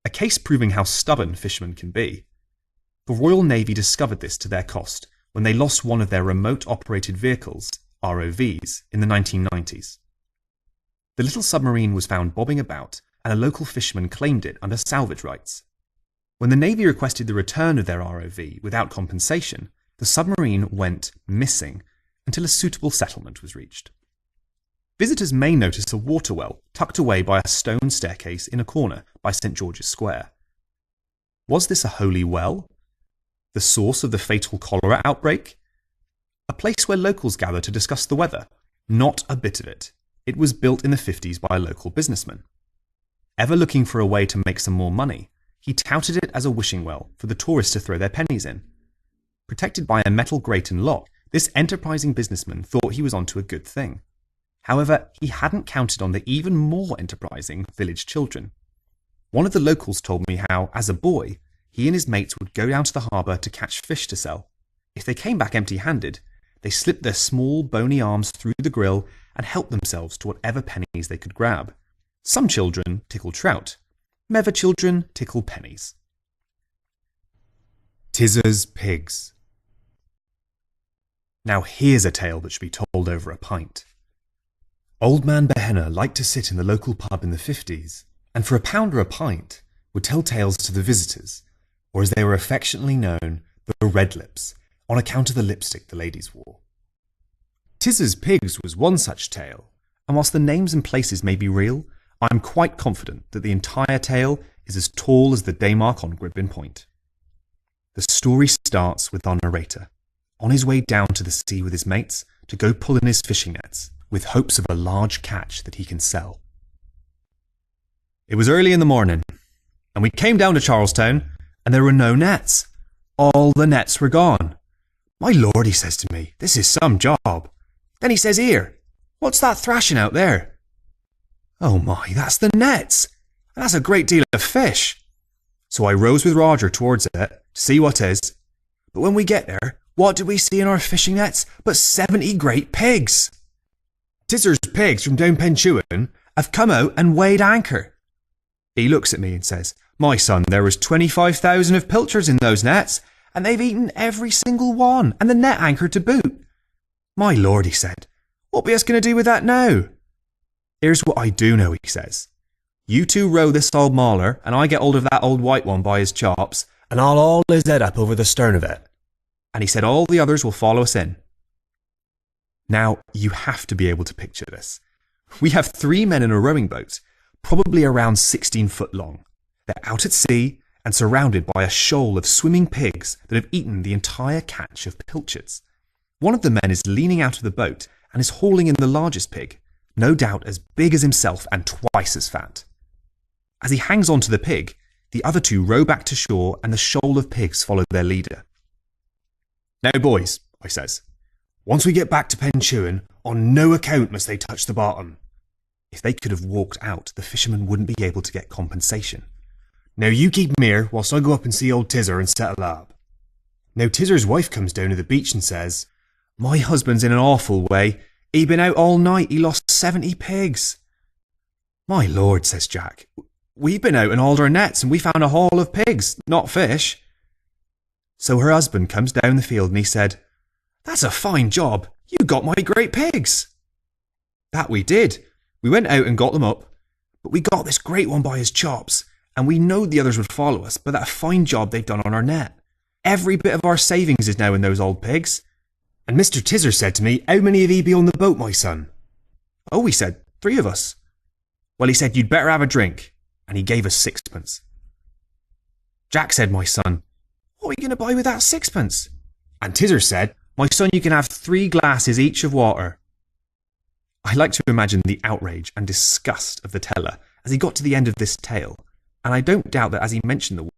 a case proving how stubborn fishermen can be. The Royal Navy discovered this to their cost when they lost one of their remote-operated vehicles, ROVs, in the 1990s. The little submarine was found bobbing about, and a local fisherman claimed it under salvage rights. When the Navy requested the return of their ROV without compensation, the submarine went missing until a suitable settlement was reached. Visitors may notice a water well tucked away by a stone staircase in a corner by St. George's Square. Was this a holy well? The source of the fatal cholera outbreak? A place where locals gather to discuss the weather? Not a bit of it. It was built in the 50s by a local businessman. Ever looking for a way to make some more money, he touted it as a wishing well for the tourists to throw their pennies in. Protected by a metal grate and lock, this enterprising businessman thought he was onto a good thing. However, he hadn't counted on the even more enterprising village children. One of the locals told me how, as a boy, he and his mates would go down to the harbour to catch fish to sell. If they came back empty-handed, they slipped their small, bony arms through the grill and helped themselves to whatever pennies they could grab. Some children tickle trout. Meva children tickle pennies. Tizzer's pigs. Now here's a tale that should be told over a pint. Old Man Behenna liked to sit in the local pub in the 50s, and for £1 a pint, would tell tales to the visitors, or as they were affectionately known, the Red Lips, on account of the lipstick the ladies wore. Tizzer's Pigs was one such tale, and whilst the names and places may be real, I am quite confident that the entire tale is as tall as the Daymark on Gribbin Point. The story starts with our narrator, on his way down to the sea with his mates to go pull in his fishing nets, with hopes of a large catch that he can sell. It was early in the morning, and we came down to Charlestown, and there were no nets. All the nets were gone. My lord, he says to me, this is some job. Then he says, here, what's that thrashing out there? Oh my, that's the nets, and that's a great deal of fish. So I rows with Roger towards it to see what is. But when we get there, what do we see in our fishing nets but 70 great pigs? Tizzer's pigs from down Penchuan have come out and weighed anchor. He looks at me and says, my son, there was 25,000 of pilchards in those nets, and they've eaten every single one, and the net anchor to boot. My lord, he said, what be us going to do with that now? Here's what I do know, he says. You two row this old mauler, and I get hold of that old white one by his chops, and I'll haul his head up over the stern of it. And he said all the others will follow us in. Now, you have to be able to picture this. We have 3 men in a rowing boat, probably around 16 foot long. They're out at sea and surrounded by a shoal of swimming pigs that have eaten the entire catch of pilchards. One of the men is leaning out of the boat and is hauling in the largest pig, no doubt as big as himself and twice as fat. As he hangs on to the pig, the other 2 row back to shore and the shoal of pigs follow their leader. Now boys, I says, once we get back to Penchuan, on no account must they touch the bottom. If they could have walked out, the fishermen wouldn't be able to get compensation. Now you keep 'em here whilst I go up and see old Tizzer and settle up. Now Tizzer's wife comes down to the beach and says, my husband's in an awful way. He been out all night, he lost 70 pigs. My lord, says Jack, we've been out and hauled our nets and we found a haul of pigs, not fish. So her husband comes down the field and he said, that's a fine job, you got my great pigs. That we did. We went out and got them up, but we got this great one by his chops, and we knowed the others would follow us, but that a fine job they've done on our net. Every bit of our savings is now in those old pigs. And Mr. Tizzer said to me, how many of ye be on the boat, my son? Oh, he said, 3 of us. Well, he said, you'd better have a drink, and he gave us 6pence. Jack said, my son, what are we going to buy with that 6pence? And Tizzer said, my son, you can have 3 glasses each of water. I like to imagine the outrage and disgust of the teller as he got to the end of this tale, and I don't doubt that as he mentioned the